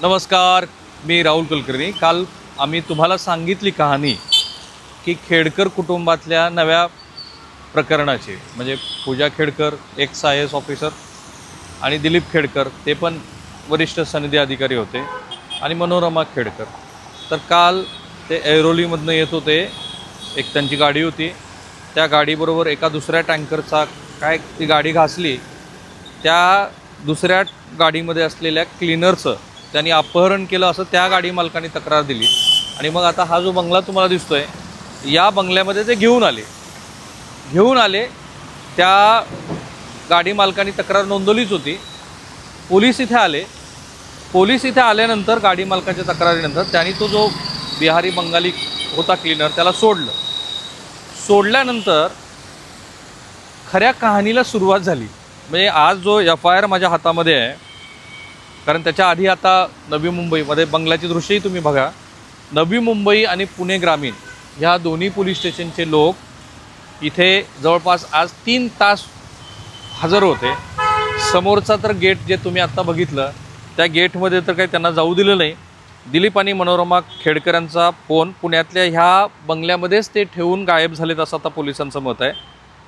नमस्कार, मी राहुल कुलकर्णी। काल आम्ही तुम्हाला सांगितली कहाणी की खेडकर कुटुंबातल्या नव्या प्रकरणाची, म्हणजे पूजा खेडकर एक्स IAS ऑफिसर आणि दिलीप खेडकर ते पण वरिष्ठ सनदी अधिकारी होते आणि मनोरमा खेडकर। तर काल ते ऐरोलीमधनं येत होते, एक त्यांची गाडी होती, त्या गाडीबरोबर एका दुसऱ्या टँकरचा काय ती गाडी घासली, त्या दुसऱ्या गाडीमध्ये असलेल्या क्लीनरचं त्यांनी अपहरण केलं असं त्या गाडी मालकाने तक्रार दिली। आणि मग आता हा जो बंगला तुम्हाला दिसतोय, या बंगल्यामध्ये ते घेऊन आले त्या गाडी मालकाने तक्रार नोंदवलीच होती। पोलीस इथे आल्यानंतर गाडी मालकाच्या तक्रारीनंतर त्यांनी तो जो बिहारी बंगाली होता क्लीनर त्याला सोडल्यानंतर खऱ्या कहाणीला सुरुवात झाली। म्हणजे आज जो FIR माझ्या हातामध्ये आहे, कारण त्याच्या आधी आता नवी मुंबईमध्ये बंगल्याची दृश्यही तुम्ही बघा। नवी मुंबई आणि पुणे ग्रामीण ह्या दोन्ही पोलीस स्टेशनचे लोक इथे जवळपास आज 3 तास हजर होते। समोरचा तर गेट जे तुम्ही आत्ता बघितलं, त्या गेटमध्ये तर काही त्यांना जाऊ दिलं नाही। दिलीप आणि मनोरमा खेडकरांचा फोन पुण्यातल्या ह्या बंगल्यामध्येच ते ठेवून गायब झालेत असं आता पोलिसांचं मत आहे।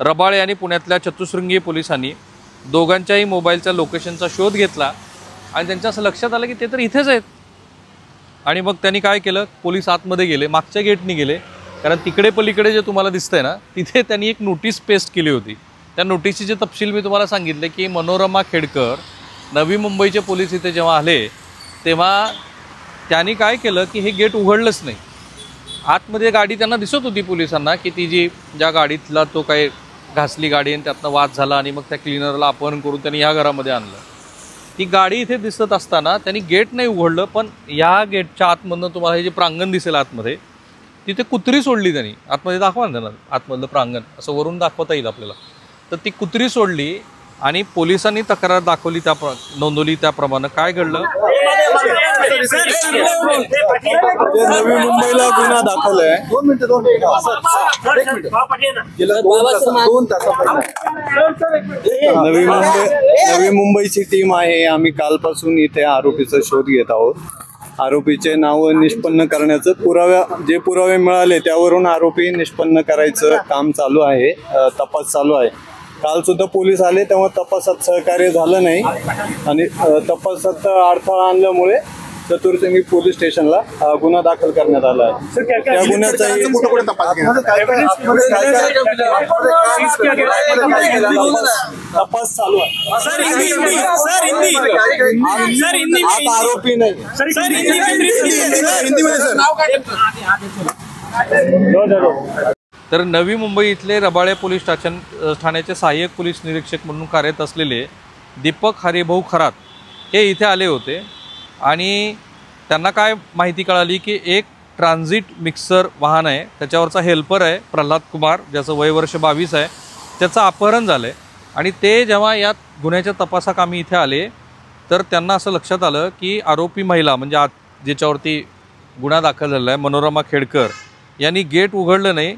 रबाळे आणि पुण्यातल्या चतुश्रृंगी पोलिसांनी दोघांच्याही मोबाईलच्या लोकेशनचा शोध घेतला आणि त्यांच्या असं लक्षात आलं की ते तर इथेच आहेत। आणि मग त्यांनी काय केलं, पोलीस आतमध्ये गेले, मागच्या गेटनी गेले, कारण तिकडे पलीकडे जे तुम्हाला दिसतंय ना, तिथे त्यांनी एक नोटीस पेस्ट केली होती। त्या नोटीसचे तपशील मी तुम्हाला सांगितले की मनोरमा खेडकर नवी मुंबईचे पोलीस इथे जेव्हा आले तेव्हा त्यांनी काय केलं की हे गेट उघडलंच नाही। आतमध्ये गाडी त्यांना दिसत होती पोलिसांना की ती ज्या गाडीतला तो काय घासली गाडी आणि त्यातनं वाद झाला आणि मग त्या क्लीनरला अपहरण करून त्यांनी या घरामध्ये आणलं। ती गाडी इथे दिसत असताना त्यांनी गेट नाही उघडलं, पण या गेटच्या आतमधनं तुम्हाला हे जे प्रांगण दिसेल आतमध्ये, तिथे कुत्री सोडली त्यांनी। आतमध्ये दाखवा ना त्यांना, आतमधलं प्रांगण असं वरून दाखवता येईल आपल्याला। तर ती कुत्री सोडली आणि पोलिसांनी तक्रार दाखवली, नोंदवली। त्याप्रमाणे काय घडलं, नवी मुंबईला गुन्हा दाखल आहे। नवी मुंबईची टीम आहे। आम्ही कालपासून इथे आरोपीचा शोध घेत आहोत। आरोपीचे नाव निष्पन्न करण्याचं पुरावे मिळाले त्यावरून आरोपी निष्पन्न करायचं काम चालू आहे, तपास चालू आहे। काल सुद्धा पोलीस आले तेव्हा तपासात सहकार्य झालं नाही आणि तपासात अडथळा आणल्यामुळे चतुर्संगी पोलीस स्टेशनला गुन्हा दाखल करण्यात आला आहे। त्या गुन्ह्याचा तपास चालू आहे। आरोपी नाही तर नवी मुंबई इथले रबाळे पोलीस ठाण्याचे सहाय्यक पोलीस निरीक्षक म्हणून कार्यरत असलेले दीपक हरिभाऊ खरात हे इथे आले होते आणि त्यांना काय माहिती कळाली की एक ट्रान्झिट मिक्सर वाहन आहे, त्याच्यावरचा हेल्पर आहे प्रल्हाद कुमार, ज्याचं वय वर्ष 22 आहे, त्याचं अपहरण झालं आहे। आणि ते जेव्हा या गुन्ह्याच्या तपासाकामी इथे आले तर त्यांना असं लक्षात आलं की आरोपी महिला, म्हणजे ज्याच्यावरती गुन्हा दाखल झाला आहे, मनोरमा खेडकर यांनी गेट उघडलं नाही।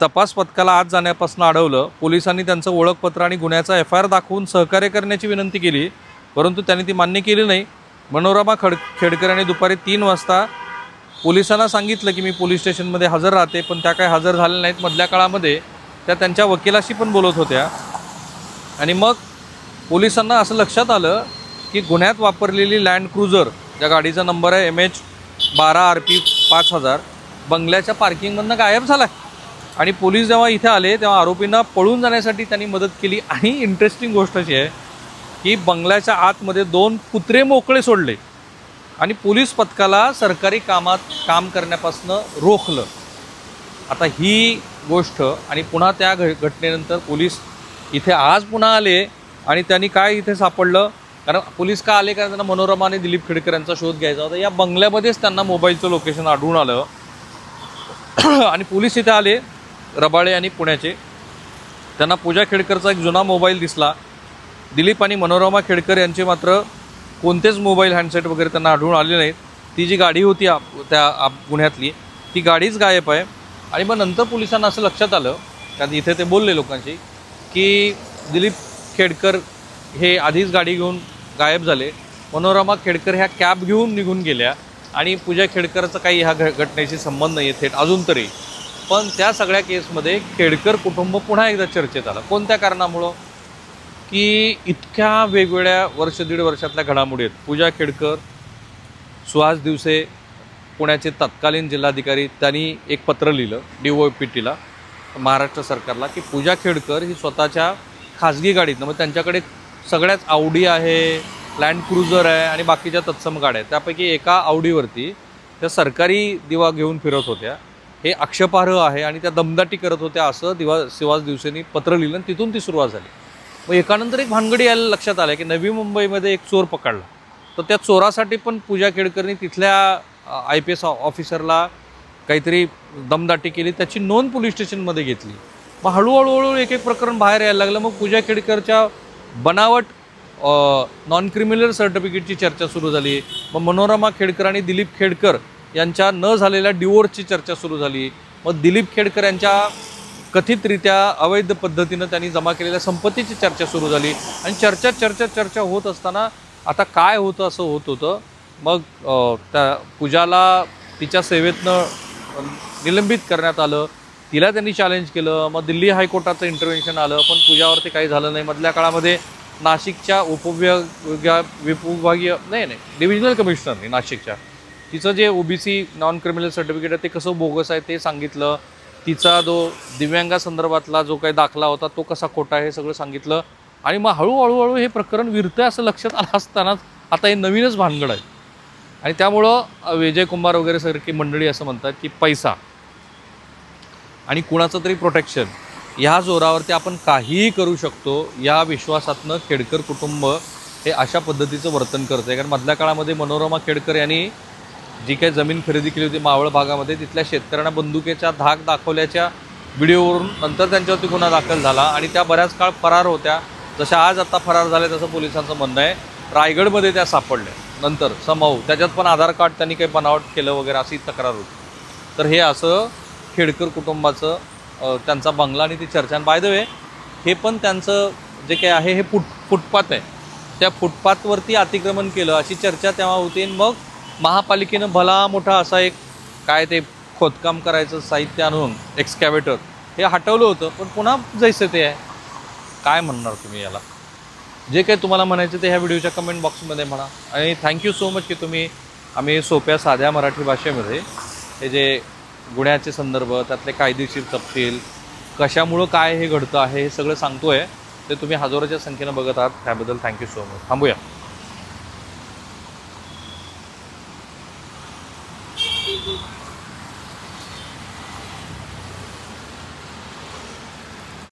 तपास पथकाला आत जाण्यापासून अडवलं। पोलिसांनी त्यांचं ओळखपत्र आणि गुन्ह्याचा FIR दाखवून सहकार्य करण्याची विनंती केली, परंतु त्यांनी ती मान्य केली नाही। मनोरमा खेडकर यांनी दुपारी 3 वाजता पोलिसांना सांगितलं की मी पोलीस स्टेशनमध्ये हजर राहते, पण त्या काय हजर झाल्या नाहीत। मधल्या काळामध्ये त्या त्यांच्या वकिलाशी पण बोलत होत्या आणि मग पोलिसांना असं लक्षात आलं की गुन्ह्यात वापरलेली लँड क्रुझर, ज्या गाडीचा नंबर आहे MH 12 RP 5000, बंगल्याच्या पार्किंगमधनं गायब झाला आहे। आणि पोलीस जेव्हा इथे आले तेव्हा आरोपींना पळून जाण्यासाठी त्यांनी मदत केली। आणि इंटरेस्टिंग गोष्ट अशी आहे की बंगल्याच्या आतमध्ये 2 कुत्रे मोकळे सोडले आणि पोलीस पथकाला सरकारी काम करण्यापासून रोखलं। आता ही गोष्ट आणि पुन्हा त्या घटनेनंतर पोलीस इथे आज पुन्हा आले आणि त्यांनी काय इथे सापडलं, कारण पोलीस का आले, कारण त्यांना मनोरमा आणि दिलीप खेडकर यांचा शोध घ्यायचा होता। या बंगल्यामध्येच त्यांना मोबाईलचं लोकेशन आढळून आलं आणि पोलीस इथे आले रबाळे आणि पुण्याचे। त्यांना पूजा खेडकरचा एक जुना मोबाईल दिसला। दिलीप आणि मनोरमा खेडकर यांचे मात्र कोणतेच मोबाईल हँडसेट वगैरे त्यांना आढळून आले नाहीत। ती जी गाडी होती त्या गुन्ह्यातली ती गाडीच गायब आहे। आणि मग नंतर पोलिसांना असं लक्षात आलं, कारण इथे ते बोलले लोकांशी, की दिलीप खेडकर हे आधीच गाडी घेऊन गायब झाले मनोरमा खेडकर ह्या कॅब घेऊन निघून गेल्या आणि पूजा खेडकरचा काही ह्या घटनेशी संबंध नाही आहे थेट अजून तरी. पण त्या सगळ्या केसमध्ये खेडकर कुटुंब पुन्हा एकदा चर्चेत आलं. कोणत्या कारणामुळं? की इतक्या वेगवेगळ्या वर्ष दीड वर्षातल्या घडामोडी आहेत. पूजा खेडकर, सुहास दिवसे पुण्याचे तत्कालीन जिल्हाधिकारी, त्यांनी एक पत्र लिहिलं DOPTला महाराष्ट्र सरकारला की पूजा खेडकर ही स्वतःच्या खाजगी गाडीतनं, मग त्यांच्याकडे सगळ्याच आवडी आहे, लँड क्रुझर आहे आणि बाकीच्या तत्सम गाड्या आहेत, त्यापैकी एका आवडीवरती त्या सरकारी दिवा घेऊन फिरत होत्या. हे आक्षेपार्ह आहे आणि त्या दमदाटी करत होत्या असं सुहास दिवसेंनी पत्र लिहिलं आणि तिथून ती सुरुवात झाली. मग एकानंतर एक भानगडी यायला लक्षात आलं की नवी मुंबईमध्ये एक चोर पकडला, तर त्या चोरासाठी पण पूजा खेडकरनी तिथल्या IPS ऑफिसरला काहीतरी दमदाटी केली, त्याची नोंद पोलीस स्टेशनमध्ये घेतली. मग हळूहळू एक एक प्रकरण बाहेर यायला लागलं. मग पूजा खेडकरच्या बनावट नॉन क्रिमिनल सर्टिफिकेटची चर्चा सुरू झाली. मग मनोरमा खेडकर आणि दिलीप खेडकर यांच्या न झालेल्या डिवोर्सची चर्चा सुरू झाली. मग दिलीप खेडकर यांच्या कथितरित्या अवैध पद्धतीनं त्यांनी जमा केलेल्या संपत्तीची चर्चा सुरू झाली. आणि चर्चा होत असताना आता काय होतं असं होत होतं. मग त्या पूजाला तिच्या सेवेतनं निलंबित करण्यात आलं. तिला त्यांनी चॅलेंज केलं. मग दिल्ली हायकोर्टाचं इंटरव्हेन्शन आलं, पण पूजावरती काही झालं नाही. मधल्या काळामध्ये नाशिकच्या डिव्हिजनल कमिशनरने नाशिकच्या तिचं जे OBC नॉन क्रिमिनल सर्टिफिकेट आहे ते कसं बोगस आहे ते सांगितलं. तिचा जो दिव्यांगासंदर्भातला जो काही दाखला होता तो कसा खोटा आहे हे सगळं सांगितलं. आणि मग हळूहळू हे प्रकरण विरतंय असं लक्षात आलं असतानाच आता हे नवीनच भानगड आहे. आणि त्यामुळं विजय कुमार वगैरे सारखी मंडळी असं म्हणतात की पैसा आणि कुणाचं तरी प्रोटेक्शन ह्या जोरावरती आपण काहीही करू शकतो या विश्वासातनं खेडकर कुटुंब हे अशा पद्धतीचं वर्तन करतं आहे. कारण मधल्या काळामध्ये मनोरमा खेडकर यांनी जी काही जमीन खरेदी केली होती मावळ भागामध्ये, तिथल्या शेतकऱ्यांना बंदुकीच्या धाक दाखवल्याच्या व्हिडिओवरून नंतर त्यांच्यावरती गुन्हा दाखल झाला आणि त्या बऱ्याच काळ फरार होत्या. जशा आज आता फरार झाल्या तसं पोलिसांचं म्हणणं आहे. रायगडमध्ये त्या सापडल्या नंतर समाऊ, त्याच्यात पण आधार कार्ड त्यांनी काही बनावट केलं वगैरे अशी तक्रार होती. तर हे असं खेडकर कुटुंबाचं त्यांचा बंगला आणि ती चर्चा. बाय द वे हे पण त्यांचं जे काही आहे हे फुटपाथ आहे, त्या फुटपाथवरती अतिक्रमण केलं अशी चर्चा तेव्हा होती. मग महापालिकेनं भला मोठा असा एक काय ते खोदकाम करायचं साहित्य आणून एक्सकॅव्हेटर हे हटवलं होतं, पण पुन्हा जैसे ते आहे. काय म्हणणार तुम्ही याला? जे काही तुम्हाला म्हणायचं ते ह्या व्हिडिओच्या कमेंट बॉक्समध्ये म्हणा. आणि थँक्यू सो मच की आम्ही सोप्या साध्या मराठी भाषेमध्ये हे जे गुन्ह्याचे संदर्भ, त्यातले कायदेशीर तपशील, कशामुळं काय हे घडतं आहे हे सगळं सांगतो आहे, ते तुम्ही हजारोच्या संख्येनं बघत आहात. त्याबद्दल थँक्यू सो मच. थांबूया.